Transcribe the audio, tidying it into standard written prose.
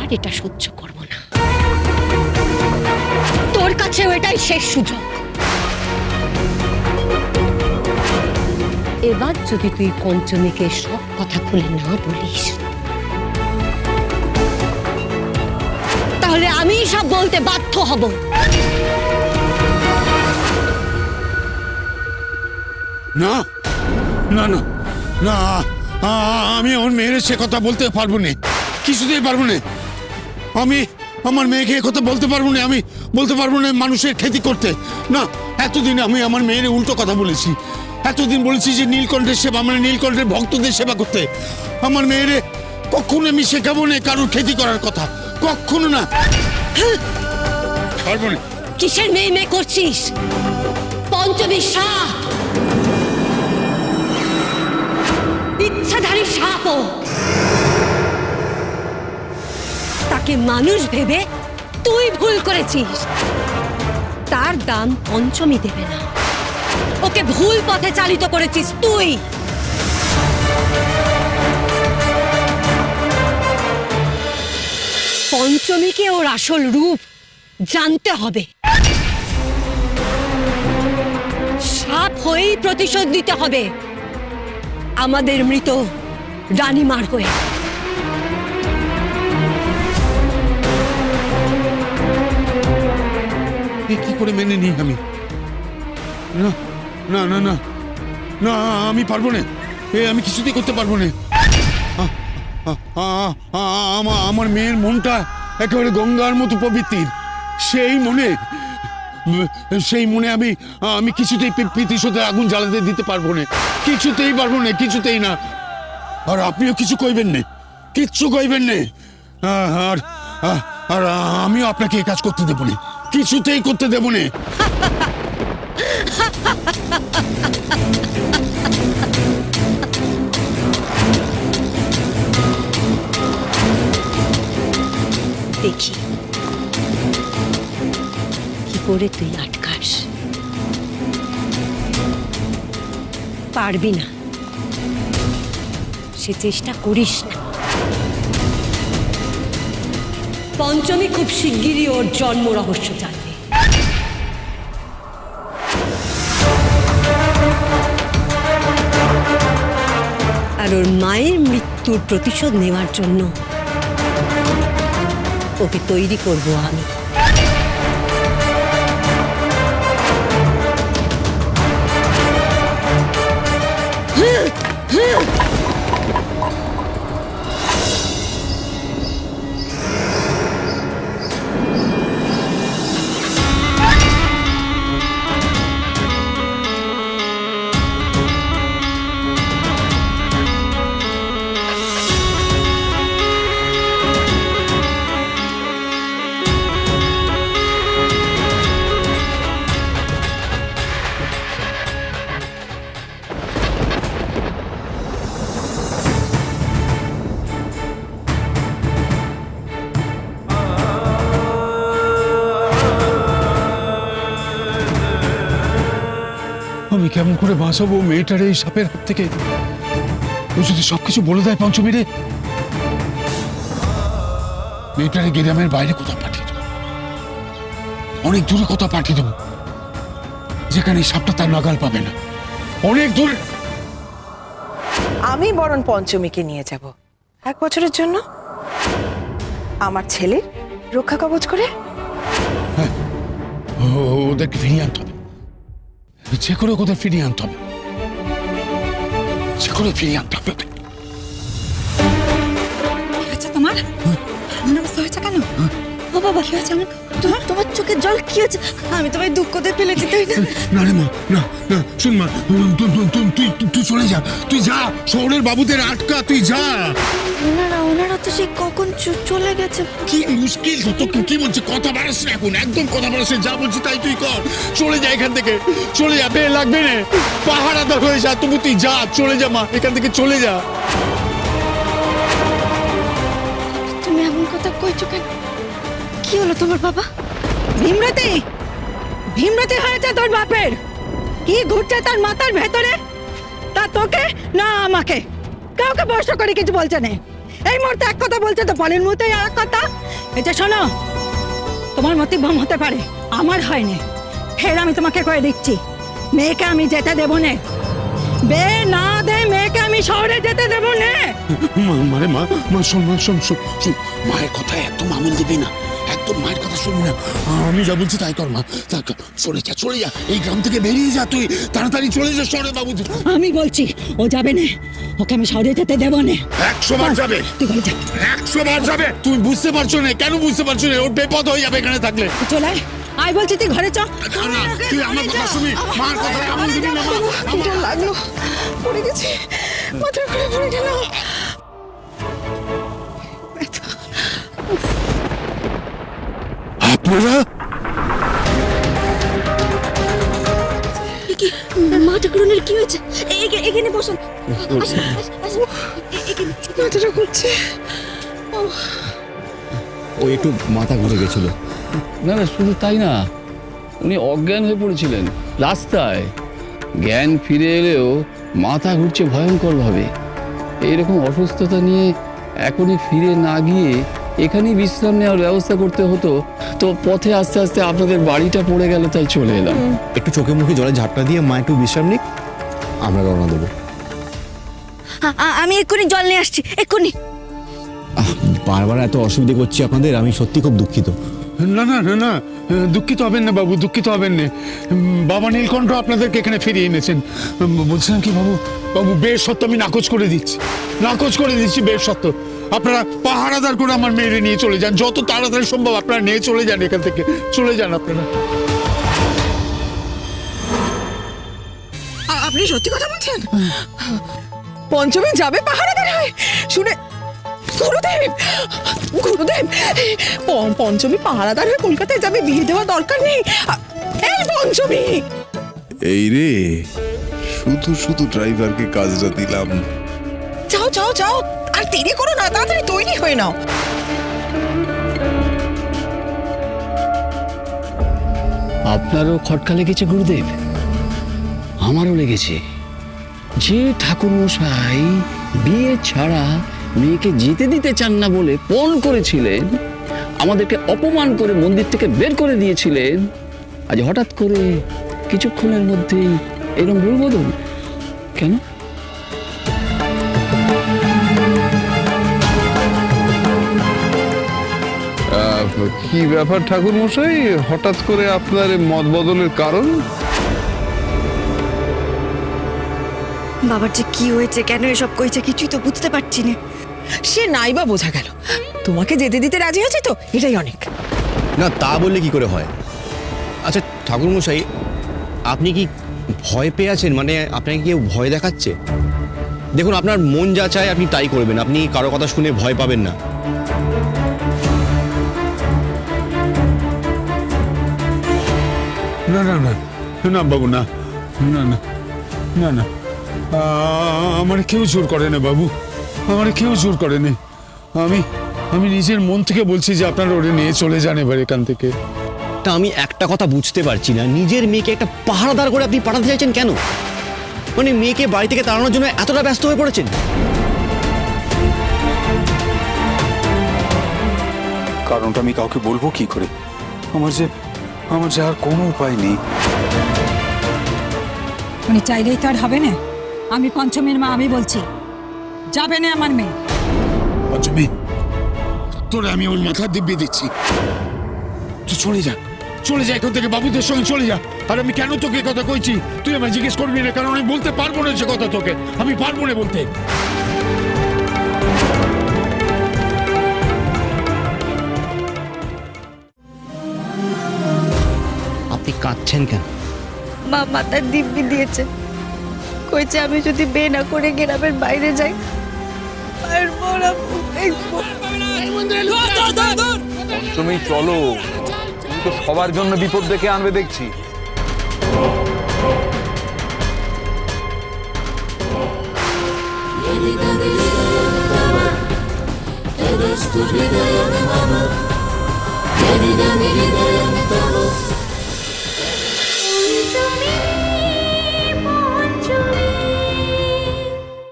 আর এটা সহ্য করব না। তোর কাছেও এটাই শেষ সুযোগ। এবার যদি তুই পঞ্চমীকে সব কথা খুলে না বলিস, তাহলে আমি সব বলতে বাধ্য হব। না না না না, আমি আমার মেয়ের সে কথা বলতে পারবো না, কিছুতেই পারবো না। আমি আমার মেয়েকে কথা বলতে পারবো না, আমি বলতে পারবো না মানুষের ক্ষতি করতে। না, এতদিন আমি আমার মেয়ের উল্টো কথা বলেছি, এতদিন বলেছি যে নীলকণ্ঠের সেবা মানে নীলকণ্ঠের ভক্তদের সেবা করতে। আমার মেয়েরে কখনো আমি শেখাবো না কারোর ক্ষতি করার কথা, কখনো না, পারবো না। কিসের মেয়ে মেয়ে করছিস? পঞ্চমী সাপ, ইচ্ছাধারী সাপও। তাকে মানুষ ভেবে তুই ভুল করেছিস। তার দাম পঞ্চমী দেবে না, ওকে ভুল পথে চালিত করেছিস তুই। পঞ্চমীকে ওর আসল রূপ জানতে হবে। সাপ হয়েই প্রতিশোধ দিতে হবে আমাদের মৃত রানীমার হয়ে। কি করে মেনে নিই আমি? না না না না না, আমি পারবো না, আমি কিছুতেই করতে পারবো না। আমার মেয়ের মনটা একেবারে গঙ্গার মতো পবিত্র, সেই মনে আমি কিছুতেই প্রতিশোধের আগুন জ্বালাতে দিতে পারবো না, কিছুতেই পারবো না, কিছুতেই না। আর আপনিও কিছু কইবেন না, কিচ্ছু কইবেন না। আর আর আমিও আপনাকে এই কাজ করতে দেবো না, কিছুতেই করতে দেবো না। দেখি কি করে তুই আটকাস। পারবি না, সে চেষ্টা করিস না। পঞ্চমী খুব শিগগিরই ওর জন্ম রহস্য জানবে। আর ওর মায়ের মৃত্যুর প্রতিশোধ নেওয়ার জন্য ওকে তৈরি করব আমি। আমি কেমন করে বাঁচাবো মেয়েটার এই সাপের হাত থেকে? ও যদি সবকিছু বলে দেয় পঞ্চমীরে, মেয়েটারে গ্রামের বাইরে কোথাও পাঠিয়ে দেবো, অনেক দূরে কোথাও পাঠিয়ে দেবো, যেখানে এই সাপটা তার নাগাল পাবে না, অনেক দূরে। আমি বরং পঞ্চমীকে নিয়ে যাব 1 বছরের জন্য, আমার ছেলের রক্ষা কবচ করে। ওদেরকে ফিরিয়ে আনতে হবে, যে করে ওদের ফিরিয়ে আনতে হবে, যে করে ফিরিয়ে আনতে হবে। আচ্ছা, তোমার মনে অবস্থা হয়েছে কেন? ও বাবা, কি হয়েছে? তোমার চোখের জল কি হয়েছে? আমি তোমায় দুঃখ দিয়ে ফেলেছি, তাই না? না রে মা, না না, শুন মা, তুই চলে যা, তুই যা, শহরের বাবুদের আটকা, তুই যা। ওনারা তো সেই কখন চলে গেছে। কি মুশকিল, তো কি বলছে? কথা বাড়াস না এখন, একদম কথা বাড়াস না, যা বলছি তাই তুই কর। চলে যা এখান থেকে, চলে যা, বের লাগবে না, পাহারাদার হয়ে যা, তবু তুই যা, চলে যা মা, এখান থেকে চলে যা। তুমি এমন কথা কইছো কেন? কি হলো তোমার বাবা? ভীমরতি হয়েছে তোর বাপের। কি ঘুরছে তার মাথার ভেতরে, তা তোকে না আমাকে কাউকে প্রশ্ন করে কিছু বলছে না। এই মুহূর্তে এক কথা বলছে তো পরের মুহূর্তে আর এক কথা। এই যে শোনো, তোমার মতে ভ্রম হতে পারে, আমার হয়নি। ফের আমি তোমাকে কয়ে দিচ্ছি, মেয়েকে আমি যেতে দেবো না। বে না দে মেয়েকে আমি শহরে যেতে দেবো না। মানে মা শোন মায়ের কথা একদম আমল দিবি না, একদম মায়ের কথা শুনবি না। আমি যা বলছি তাই কর মা, তাই কর। চলে যা এই গ্রাম থেকে বেরিয়ে যা, তুই তাড়াতাড়ি চলে যা শহরে বাবু। আমি বলছি ও যাবে না, ওকে আমি শহরে যেতে দেবো না। 100 বার যাবে, তুই ঘরে যা। 100 বার যাবে। তুই বুঝতে পারছো না, কেন বুঝতে পারছো না? ওর বেপদ হয়ে যাবে এখানে থাকলে। চলে আয়, আয় বলছি, তুই ঘরে চ। না, তুই আমার কথা শুনবি, মার কথা আমল দিবি না মা। কি লাগলো, পড়ে গেছি, মাথা ঘুরে পড়ে গেল। আপনারা কি মা ঠাকুরনের কি হয়েছে? এখানে বসুন। মাথাটা ঘুরছে। ও একটু মাথা ঘুরে গেছিল। না না, শুধু তাই না, উনি অজ্ঞান হয়ে পড়েছিলেন রাস্তায়। জ্ঞান ফিরে এলেও মাথা ঘুরছে ভয়ঙ্করভাবে। এইরকম অসুস্থতা নিয়ে এখনই ফিরে না গিয়ে এখানেই বিশ্রাম নেওয়ার ব্যবস্থা করতে হতো। তো পথে আস্তে আস্তে আপনাদের বাড়িটা পড়ে গেল, তাই চলে এলাম। একটু চোখে মুখে জলে ঝাপটা দিয়ে মা একটু বিশ্রাম নিক, আমরা রওনা দেবো। আমি এক্ষুনি জল নিয়ে আসছি, এক্ষুনি। বারবার এত অসুবিধে করছি আপনাদের, আমি সত্যি খুব দুঃখিত। না, দুঃখিত হবেন না বাবু, দুঃখিত হবেন না। বাবা নীলকণ্ঠ আপনাদেরকে এখানে ফিরিয়ে এনেছেন। বলছিলাম কি বাবু বেশ সত্য আমি নাকচ করে দিচ্ছি বেশ সত্য। আপনারা পাহারাদার করে আমার মেয়েরে নিয়ে চলে যান, যত তাড়াতাড়ি সম্ভব আপনারা নিয়ে চলে যান এখান থেকে, চলে যান আপনারা। আপনি সত্যি কথা বলছেন? পঞ্চমী যাবে পাহারাদার হয়ে? শুনে গুরুদেব, পঞ্চমী পাহারাদার হয়ে কলকাতায় যাবে, বিয়ে দেওয়া দরকার নেই। এই পঞ্চমী, এই রে, শুধু ড্রাইভারকে কাজটা দিলাম। যাও, আর দেরি করো না, তাড়াতাড়ি তৈরি হয়ে নাও। আপনারও খটকা লেগেছে গুরুদেব? আমারও লেগেছে। যে ঠাকুরমশাই বিয়ে ছাড়া মেয়েকে যেতে দিতে চান না বলে পণ করেছিলেন, আমাদেরকে অপমান করে মন্দির থেকে বের করে দিয়েছিলেন, আজ হঠাৎ করে কিছুক্ষণের মধ্যেই এরকম রূপ বদল কেন? কি ব্যাপার ঠাকুর মশাই, হঠাৎ করে আপনার মত বদলের কারণ? বাবার যে কি হয়েছে, কেন এসব কইছে, কিছুই তো বুঝতে পারছি না। সে নাইবা বোঝা গেল, তোমাকে যেতে দিতে রাজি হয়েছে তো, এটাই অনেক। না তা বললে কি করে হয়? আচ্ছা ঠাকুরমশাই, আপনি কি ভয় পেয়ে আছেন? মানে আপনাকে কেউ ভয় দেখাচ্ছে? দেখুন, আপনার মন যা চায় আপনি তাই করবেন, আপনি কারো কথা শুনে ভয় পাবেন না। না বাবু, না, আমার কেউ জোর করে না বাবু, আমার কেউ জোর করে না। আমি নিজের মন থেকে বলছি যে আপনারা ওরে নিয়ে চলে যান এবার এখান থেকে। তা আমি একটা কথা বুঝতে পারছি না, নিজের মেয়েকে একটা পাহারাদার করে আপনি পাঠাতে চাইছেন কেন? মানে মেয়েকে বাড়ি থেকে তাড়ানোর জন্য এতটা ব্যস্ত হয়ে পড়েছেন? কারণটা আমি কাউকে বলবো কি করে? আমার যে আর কোনো উপায় নেই। উনি চাইলেই তো আর হবে না। আমি পঞ্চমীর মা, আমি বলছি যাবে না আমার মেয়ে। পঞ্চমী, তোরে আমি ওর মাথা দিব্যি দিচ্ছি, তুই চলে যা এখান থেকে, বাবুদের সঙ্গে চলে যা। আর আমি কেন তোকে কথা কইছি তুই আমায় জিজ্ঞেস করবি না, কারণ আমি বলতে পারবো না সে কথা তোকে, আমি পারবো না বলতে। আপনি কাঁদছেন কেন? মা মাথার দিব্যি দিয়েছে, কইছে আমি যদি বিয়ে না করে গ্রামের বাইরে যাই, তুমি চলো, তুমি তো সবার জন্য বিপদ ডেকে আনবে দেখছি। হৃদয়